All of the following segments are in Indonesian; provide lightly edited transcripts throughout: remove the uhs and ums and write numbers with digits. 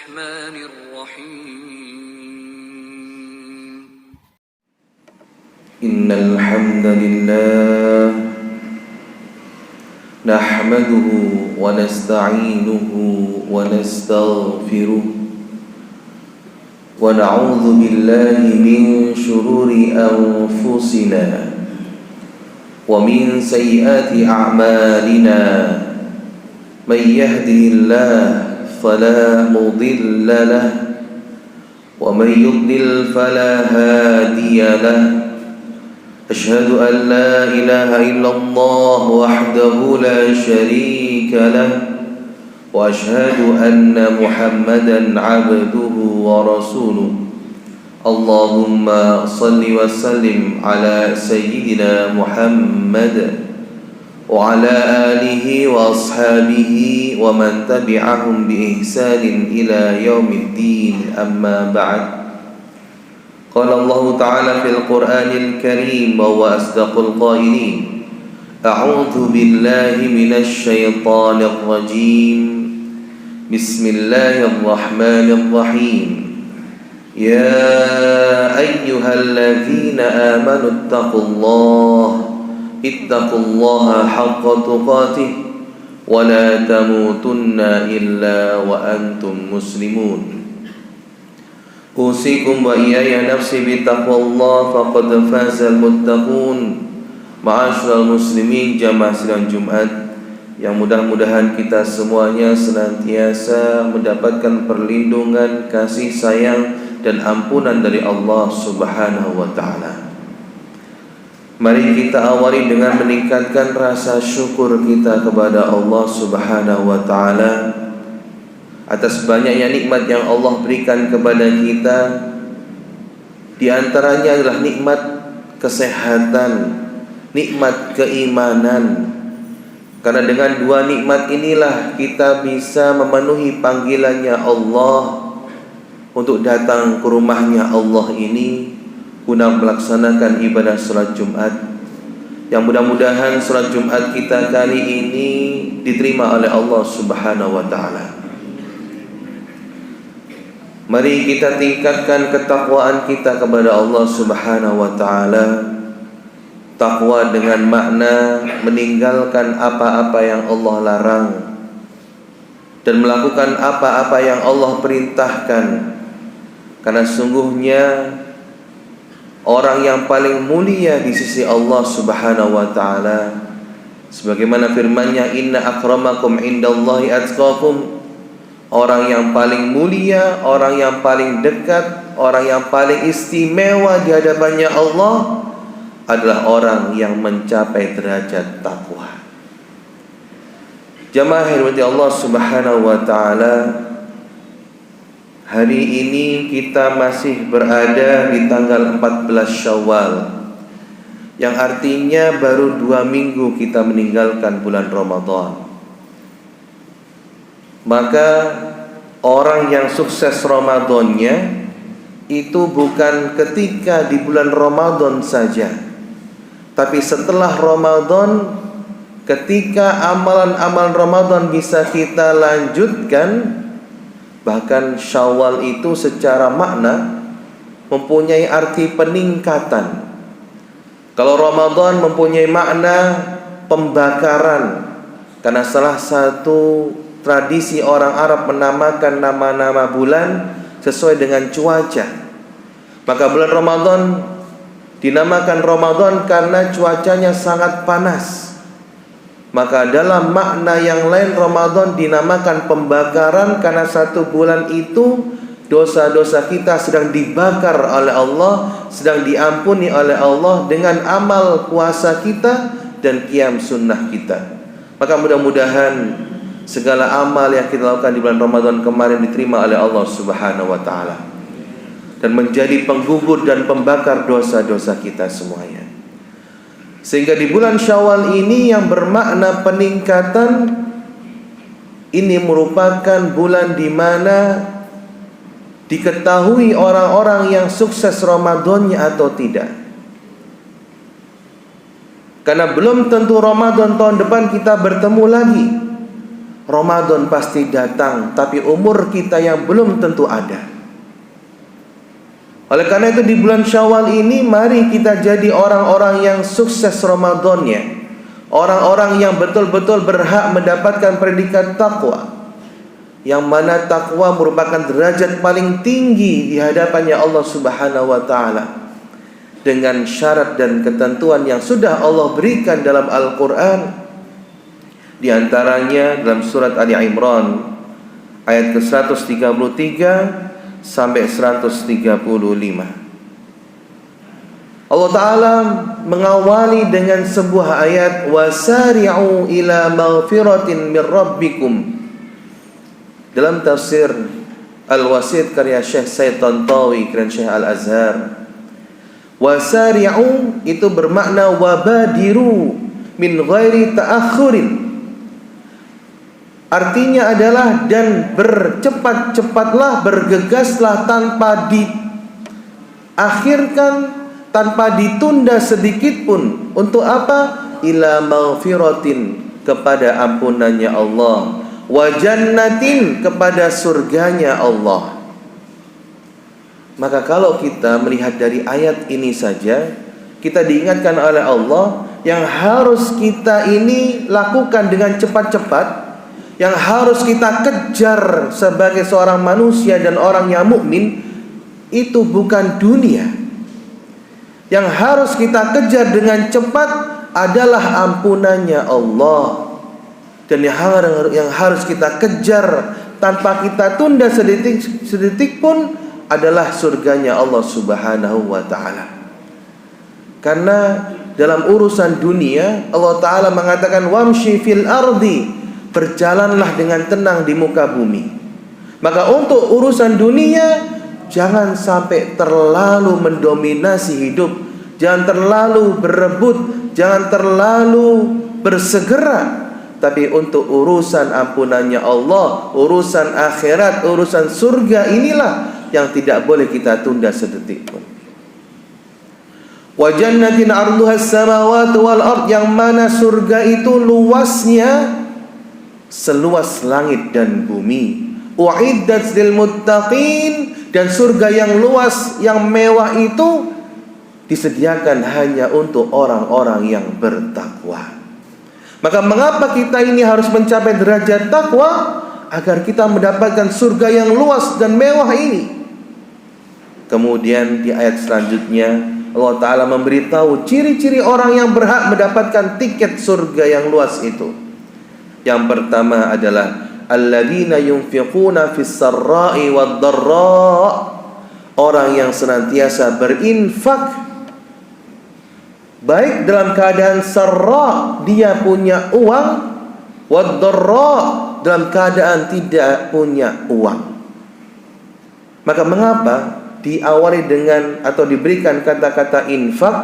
الرحمن الرحيم إن الحمد لله نحمده ونستعينه ونستغفره ونعوذ بالله من شرور أنفسنا ومن سيئات أعمالنا من يهده الله فلا مضل له ومن يضلل فلا هادي له أشهد أن لا إله إلا الله وحده لا شريك له وأشهد أن محمدا عبده ورسوله اللهم صل وسلم على سيدنا محمد وعلى آله وأصحابه ومن تبعهم بإحسان إلى يوم الدين أما بعد قال الله تعالى في القرآن الكريم وهو أصدق القائلين أعوذ بالله من الشيطان الرجيم بسم الله الرحمن الرحيم يا أيها الذين آمنوا اتقوا الله حق تقاته ولا تموتن إلا وأنتم مسلمون أوصيكم وإياي نفسي بتقوى الله فقد فاز المتقون. Ma'asyiral muslimin jamaah sidang Jumat yang mudah-mudahan kita semuanya senantiasa mendapatkan perlindungan, kasih sayang dan ampunan dari Allah Subhanahu wa taala. Mari kita awali dengan meningkatkan rasa syukur kita kepada Allah Subhanahu wa taala atas banyaknya nikmat yang Allah berikan kepada kita. Di antaranya adalah nikmat kesehatan, nikmat keimanan. Karena dengan dua nikmat inilah kita bisa memenuhi panggilannya Allah untuk datang ke rumahnya Allah ini guna melaksanakan ibadah salat Jumat, yang mudah-mudahan salat Jumat kita kali ini diterima oleh Allah Subhanahu wa taala. Mari kita tingkatkan ketakwaan kita kepada Allah Subhanahu wa taala. Takwa dengan makna meninggalkan apa-apa yang Allah larang dan melakukan apa-apa yang Allah perintahkan. Karena sungguhnya orang yang paling mulia di sisi Allah Subhanahu wa taala, sebagaimana firman-Nya, inna akramakum indallahi atqakum. Orang yang paling mulia, orang yang paling dekat, orang yang paling istimewa di hadapannya Allah adalah orang yang mencapai derajat takwa. Jamaah rahmati Allah Subhanahu wa taala, hari ini kita masih berada di tanggal 14 Syawal, yang artinya baru 2 minggu kita meninggalkan bulan Ramadan. Maka orang yang sukses Ramadannya itu bukan ketika di bulan Ramadan saja, tapi setelah Ramadan, ketika amalan-amalan Ramadan bisa kita lanjutkan. Bahkan Syawal itu secara makna mempunyai arti peningkatan. Kalau Ramadan mempunyai makna pembakaran, karena salah satu tradisi orang Arab menamakan nama-nama bulan sesuai dengan cuaca. Maka bulan Ramadan dinamakan Ramadan karena cuacanya sangat panas. Maka dalam makna yang lain Ramadan dinamakan pembakaran, karena satu bulan itu dosa-dosa kita sedang dibakar oleh Allah, sedang diampuni oleh Allah dengan amal puasa kita dan qiyam sunnah kita. Maka mudah-mudahan segala amal yang kita lakukan di bulan Ramadan kemarin diterima oleh Allah Subhanahu wa taala dan menjadi penggugur dan pembakar dosa-dosa kita semuanya. Sehingga di bulan Syawal ini yang bermakna peningkatan, ini merupakan bulan di mana diketahui orang-orang yang sukses Ramadannya atau tidak. Karena belum tentu Ramadan tahun depan kita bertemu lagi. Ramadan pasti datang, tapi umur kita yang belum tentu ada. Oleh karena itu di bulan Syawal ini mari kita jadi orang-orang yang sukses Ramadannya, orang-orang yang betul-betul berhak mendapatkan predikat takwa, yang mana takwa merupakan derajat paling tinggi di hadapannya Allah Subhanahu wa taala, dengan syarat dan ketentuan yang sudah Allah berikan dalam Al-Qur'an. Di antaranya dalam surat Ali Imran ayat ke-133 sampai 135. Allah Ta'ala mengawali dengan sebuah ayat, wasari'u ila maghfiratin min rabbikum. Dalam tafsir Al-Wasit karya Syekh Said Tantawi dan Syekh Al-Azhar, wasari'u itu bermakna wabadiru min ghairi ta'akhurin. Artinya adalah dan bercepat-cepatlah, bergegaslah tanpa diakhirkan, tanpa ditunda sedikit pun. Untuk apa? Ila maghfiratin, kepada ampunannya Allah, wa jannatin, kepada surganya Allah. Maka kalau kita melihat dari ayat ini saja, kita diingatkan oleh Allah yang harus kita ini lakukan dengan cepat-cepat, yang harus kita kejar sebagai seorang manusia dan orang yang mukmin, itu bukan dunia. Yang harus kita kejar dengan cepat adalah ampunannya Allah. Dan yang harus kita kejar tanpa kita tunda sedetik pun adalah surganya Allah Subhanahu wa ta'ala. Karena dalam urusan dunia Allah Ta'ala mengatakan wamshi fil ardi, berjalanlah dengan tenang di muka bumi. Maka untuk urusan dunia jangan sampai terlalu mendominasi hidup, jangan terlalu berebut, jangan terlalu bersegera. Tapi untuk urusan ampunannya Allah, urusan akhirat, urusan surga, inilah yang tidak boleh kita tunda sedetik pun. Wa jannatin 'arduhas samawati wal ard, yang mana surga itu luasnya seluas langit dan bumi. U'iddat lil muttaqin, dan surga yang luas, yang mewah itu disediakan hanya untuk orang-orang yang bertakwa. Maka mengapa kita ini harus mencapai derajat takwa? Agar kita mendapatkan surga yang luas dan mewah ini. Kemudian di ayat selanjutnya Allah Ta'ala memberitahu ciri-ciri orang yang berhak mendapatkan tiket surga yang luas itu. Yang pertama adalah alladzina yunfiquna fis sarra'i wad dharra, orang yang senantiasa berinfak, baik dalam keadaan sarra, dia punya uang, wad dharra, dalam keadaan tidak punya uang. Maka mengapa diawali dengan atau diberikan kata-kata infak?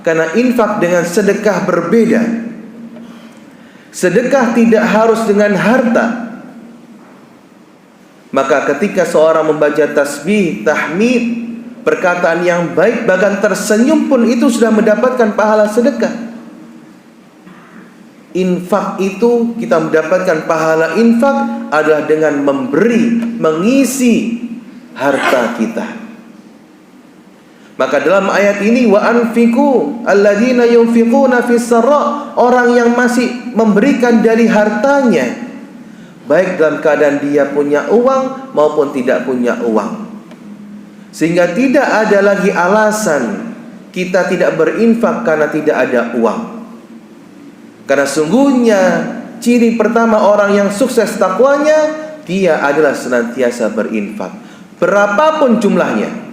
Karena infak dengan sedekah berbeda. Sedekah tidak harus dengan harta. Maka ketika seorang membaca tasbih, tahmid, perkataan yang baik, bahkan tersenyum pun itu sudah mendapatkan pahala sedekah. Infak itu, kita mendapatkan pahala infak adalah dengan memberi, mengisi harta kita. Maka dalam ayat ini wa anfiqu alladzina yunfiquna fis sarra, orang yang masih memberikan dari hartanya, baik dalam keadaan dia punya uang maupun tidak punya uang. Sehingga tidak ada lagi alasan kita tidak berinfak karena tidak ada uang. Karena sungguhnya ciri pertama orang yang sukses takwanya, dia adalah senantiasa berinfak, berapapun jumlahnya.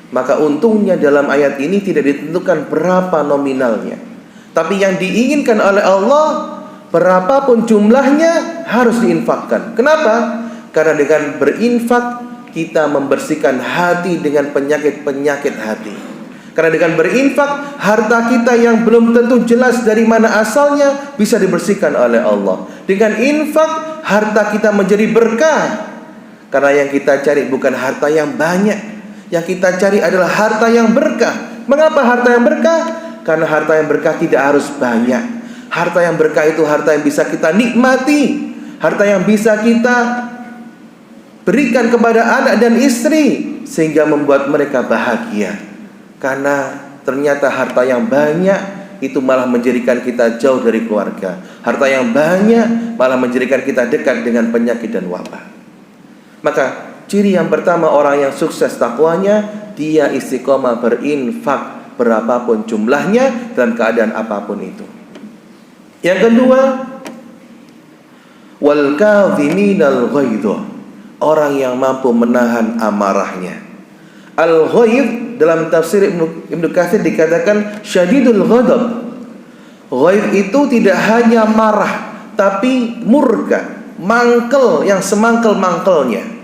Maka untungnya dalam ayat ini tidak ditentukan berapa nominalnya, tapi yang diinginkan oleh Allah, berapapun jumlahnya harus diinfakkan. Kenapa? Karena dengan berinfak kita membersihkan hati dengan penyakit-penyakit hati. Karena dengan berinfak, harta kita yang belum tentu jelas dari mana asalnya bisa dibersihkan oleh Allah. Dengan infak, harta kita menjadi berkah. Karena yang kita cari bukan harta yang banyak, yang kita cari adalah harta yang berkah. Mengapa harta yang berkah? Karena harta yang berkah tidak harus banyak. Harta yang berkah itu harta yang bisa kita nikmati. harta yang bisa kita berikan kepada anak dan istri sehingga membuat mereka bahagia. Karena ternyata harta yang banyak itu malah menjadikan kita jauh dari keluarga. Harta yang banyak malah menjadikan kita dekat dengan penyakit dan wabah. Maka ciri yang pertama orang yang sukses takwanya, dia istiqomah berinfak berapapun jumlahnya dalam keadaan apapun itu. Yang kedua, wal kadhiminal ghaidha, orang yang mampu menahan amarahnya. Al-ghaidh dalam tafsir Ibnu Katsir dikatakan syadidul ghadab. Ghaidh itu tidak hanya marah, tapi murka, mangkel yang semangkel-mangkelnya.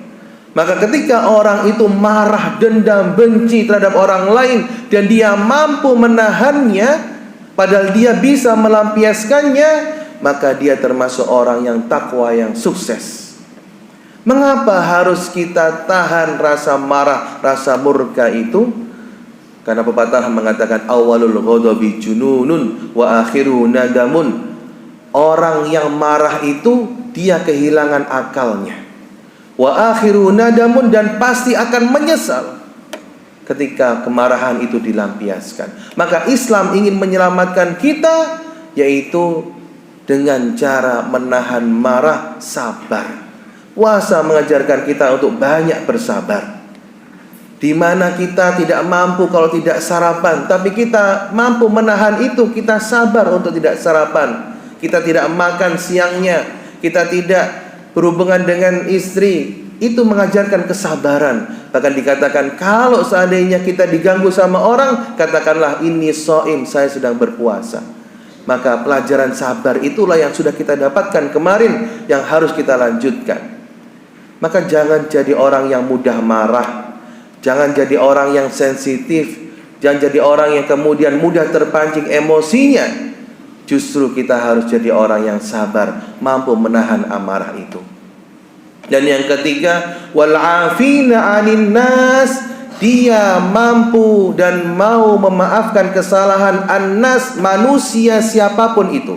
Maka ketika orang itu marah, dendam, benci terhadap orang lain dan dia mampu menahannya, padahal dia bisa melampiaskannya, maka dia termasuk orang yang takwa, yang sukses. Mengapa harus kita tahan rasa marah, rasa murka itu? Karena pepatah mengatakan awalul ghadabi jununun wa akhiru nadamun. Orang yang marah itu dia kehilangan akalnya. Wa akhiru nadamun, dan pasti akan menyesal ketika kemarahan itu dilampiaskan. Maka Islam ingin menyelamatkan kita, yaitu dengan cara menahan marah, sabar. Puasa mengajarkan kita untuk banyak bersabar. Di mana kita tidak mampu kalau tidak sarapan, tapi kita mampu menahan itu, kita sabar untuk tidak sarapan. Kita tidak makan siangnya, kita tidak berhubungan dengan istri. Itu mengajarkan kesabaran. Bahkan dikatakan kalau seandainya kita diganggu sama orang, katakanlah ini shaim, saya sedang berpuasa. Maka pelajaran sabar itulah yang sudah kita dapatkan kemarin, yang harus kita lanjutkan. Maka jangan jadi orang yang mudah marah, jangan jadi orang yang sensitif, jangan jadi orang yang kemudian mudah terpancing emosinya. Justru kita harus jadi orang yang sabar, mampu menahan amarah itu. Dan yang ketiga, wal afina 'anin nas, dia mampu dan mau memaafkan kesalahan annas, manusia siapapun itu.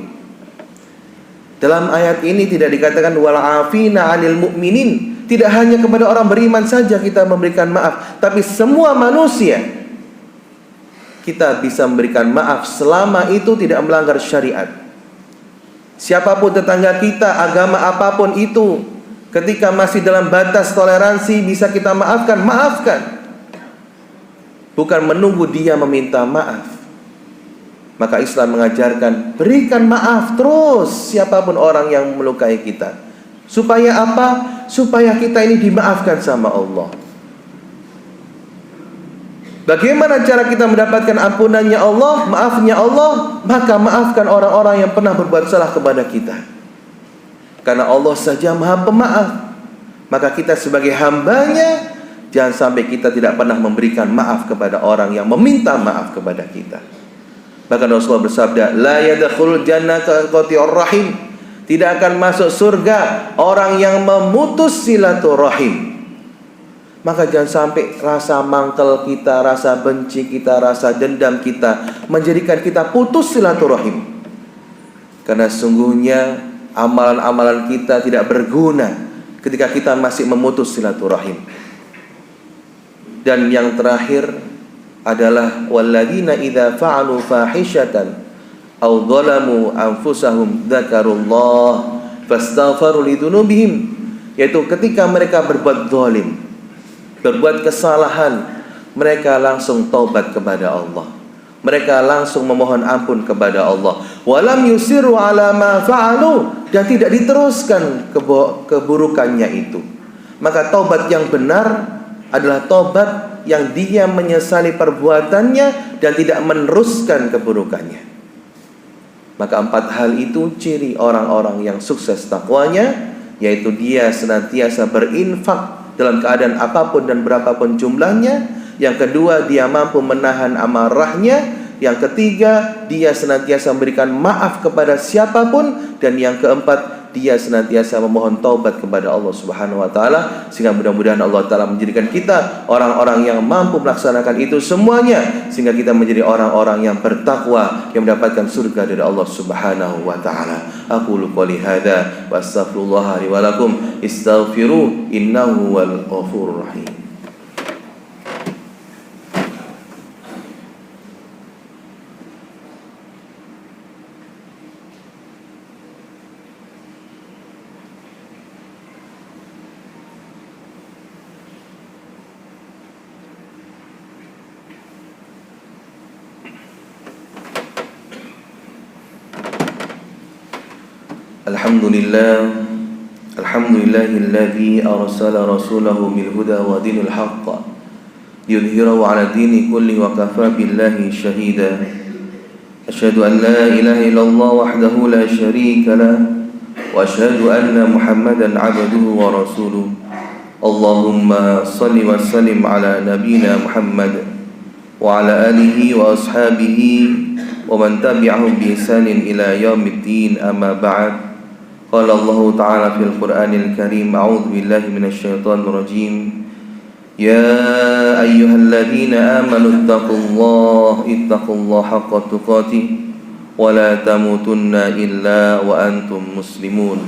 Dalam ayat ini tidak dikatakan wal afina 'anil mu'minin. Tidak hanya kepada orang beriman saja kita memberikan maaf, tapi semua manusia kita bisa memberikan maaf selama itu tidak melanggar syariat. Siapapun tetangga kita, agama apapun itu, ketika masih dalam batas toleransi bisa kita maafkan, maafkan. Bukan menunggu dia meminta maaf. Maka Islam mengajarkan berikan maaf terus siapapun orang yang melukai kita. Supaya apa? Supaya kita ini dimaafkan sama Allah. Bagaimana cara kita mendapatkan ampunannya Allah, maafnya Allah? Maka maafkan orang-orang yang pernah berbuat salah kepada kita. Karena Allah saja Maha Pemaaf. Maka kita sebagai hambanya, jangan sampai kita tidak pernah memberikan maaf kepada orang yang meminta maaf kepada kita. Bahkan Rasulullah bersabda, la yadkhulul jannata qati'ur rahim. Tidak akan masuk surga orang yang memutus silaturahim. Maka jangan sampai rasa mangkel kita, rasa benci kita, rasa dendam kita menjadikan kita putus silaturahim. Karena sungguhnya amalan-amalan kita tidak berguna ketika kita masih memutus silaturahim. Dan yang terakhir adalah walladzina idza fa'alu fahishatan aw zalamu anfusahum dzakarullah fastaghfaru lidzunubihim, yaitu ketika mereka berbuat zalim, berbuat kesalahan, mereka langsung taubat kepada Allah, mereka langsung memohon ampun kepada Allah. Walam yusiru ala ma fa'alu, dan tidak diteruskan keburukannya itu. Maka taubat yang benar adalah taubat yang dia menyesali perbuatannya dan tidak meneruskan keburukannya. Maka 4 hal itu ciri orang-orang yang sukses takwanya, yaitu dia senantiasa berinfak dalam keadaan apapun dan berapapun jumlahnya. Yang kedua, dia mampu menahan amarahnya. Yang ketiga, dia senantiasa memberikan maaf kepada siapapun. Dan yang keempat, dia senantiasa memohon taubat kepada Allah Subhanahu wa taala, sehingga mudah-mudahan Allah taala menjadikan kita orang-orang yang mampu melaksanakan itu semuanya, sehingga kita menjadi orang-orang yang bertakwa yang mendapatkan surga dari Allah Subhanahu wa taala. Aqulu qouli hadza wa astaghfirullah li wa lakum istaghfiru innahu wal ghafurur rahim. Alhamdulillahilladzi arsala rasulahu bil huda wa dinil haqq liyudhhirahu 'ala dini kulli wa kafa billahi shahida. Asyhadu an la ilaha illallah wahdahu la syarika lah wa asyhadu anna Muhammadan 'abduhu wa rasuluh. Allahumma shalli wa sallim 'ala nabiyyina Muhammad wa 'ala alihi wa ashabihi wa man tabi'ahum bi ihsanin ila yaumiddin, amma ba'd. Qala Allah Ta'ala fil Qur'anil Karim, a'udzu billahi minasy syaithanir rajim. Ya ayyuhalladzina amanu ittaqullaha haqqa tuqatih wa la tamutunna illa wa antum muslimun.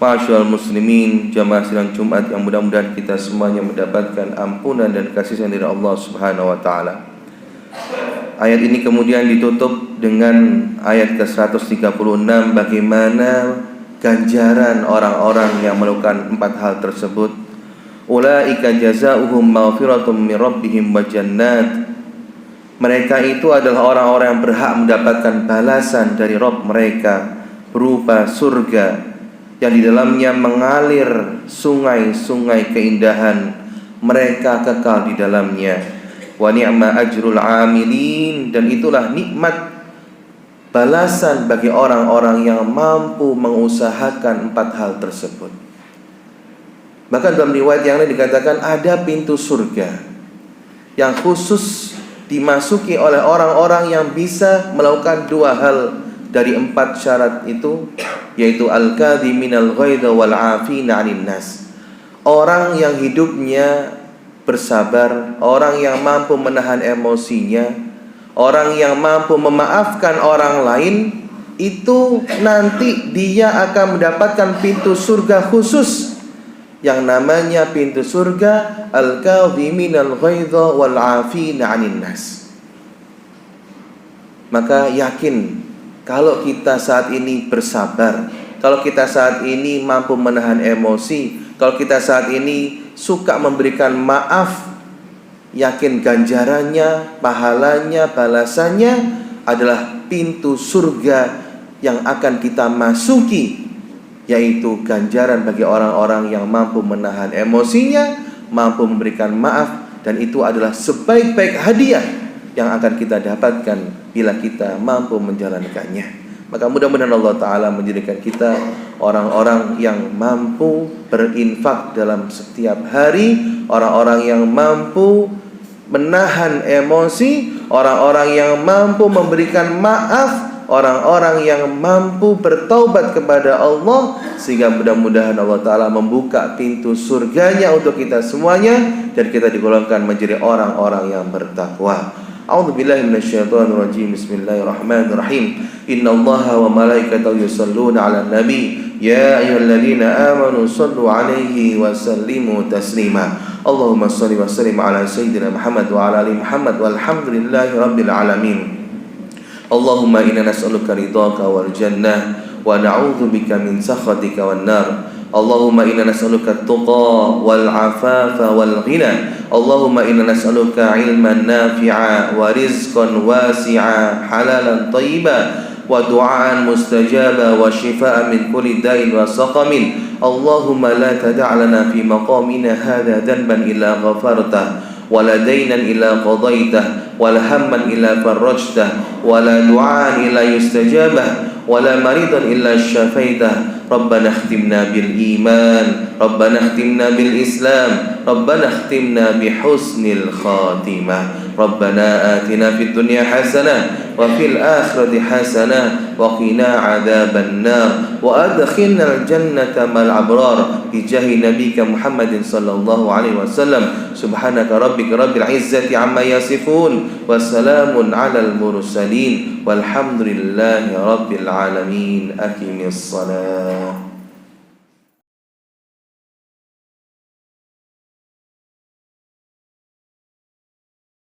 Ma'asyiral muslimin, jamaah sidang Jumat yang mudah-mudahan kita semuanya mendapatkan ampunan dan kasih sayang dari Allah Subhanahu wa taala. Ayat ini kemudian ditutup dengan ayat ke-136, bagaimana ganjaran orang-orang yang melakukan 4 hal tersebut. Ulaika jazaohum maghfiratum min rabbihim wa jannat. Mereka itu adalah orang-orang yang berhak mendapatkan balasan dari Rabb mereka berupa surga yang di dalamnya mengalir sungai-sungai keindahan, mereka kekal di dalamnya. Wa ni'ma ajrul 'amilin, dan itulah nikmat balasan bagi orang-orang yang mampu mengusahakan 4 hal tersebut. Bahkan dalam riwayat yang lain dikatakan ada pintu surga yang khusus dimasuki oleh orang-orang yang bisa melakukan 2 hal dari 4 syarat itu, yaitu al-kadhiminal ghaidha wal 'afina 'anil nas. Orang yang hidupnya bersabar, orang yang mampu menahan emosinya, orang yang mampu memaafkan orang lain, itu nanti dia akan mendapatkan pintu surga khusus yang namanya pintu surga al-kadhiminal ghaidha wal 'afina 'anil nas. Maka yakin, kalau kita saat ini bersabar, kalau kita saat ini mampu menahan emosi, kalau kita saat ini suka memberikan maaf, yakin ganjarannya, pahalanya, balasannya adalah pintu surga yang akan kita masuki, yaitu ganjaran bagi orang-orang yang mampu menahan emosinya, mampu memberikan maaf, dan itu adalah sebaik-baik hadiah yang akan kita dapatkan bila kita mampu menjalankannya. Maka mudah-mudahan Allah Ta'ala menjadikan kita orang-orang yang mampu berinfak dalam setiap hari, orang-orang yang mampu menahan emosi, orang-orang yang mampu memberikan maaf, orang-orang yang mampu bertaubat kepada Allah, sehingga mudah-mudahan Allah Ta'ala membuka pintu surganya untuk kita semuanya, dan kita digolongkan menjadi orang-orang yang bertakwa. A'udzu billahi minasyaitonir rajim. Bismillahirrahmanirrahim. Innallaha wa malaikatahu yusholluna 'alan nabi ya ayyuhalladzina amanu shallu 'alaihi wa sallimu taslima. Allahumma shalli wa sallim 'ala sayyidina Muhammad wa 'ala ali Muhammad walhamdulillahi rabbil alamin. Allahumma inna nas'aluka ridhaka wal jannah wa na'udzu bika min sakhatika wan nar. Allahumma inna nas'aluka at-tuqa wal 'afafa wal ghina. Allahumma inna nas'aluka 'ilman nafi'a wa rizqan wasi'a halalan thayyiban wa du'aan mustajaba wa shifaan min kulli da'in wa saqamin. Allahumma la tada' lana fi maqamina hadha dhanban illa ghafartah wa la daynan illa qadaitah wa la hamman illa farajtah wa la du'aan illa yustajabah wa la maridan illa syafaidah. Rabbana khtimna bil iman, Rabbana khtimna bil islam, Rabbana khtimna bi husnil khatimah. ربنا آتنا في الدنيا حسنة وفي الآخرة حسنة وقنا عذاب النار وأدخلنا الجنة مع الأبرار بجاه نبيك محمد صلى الله عليه وسلم سبحانك ربك رب العزة عما يصفون وسلام على المرسلين والحمد لله رب العالمين أقم الصلاة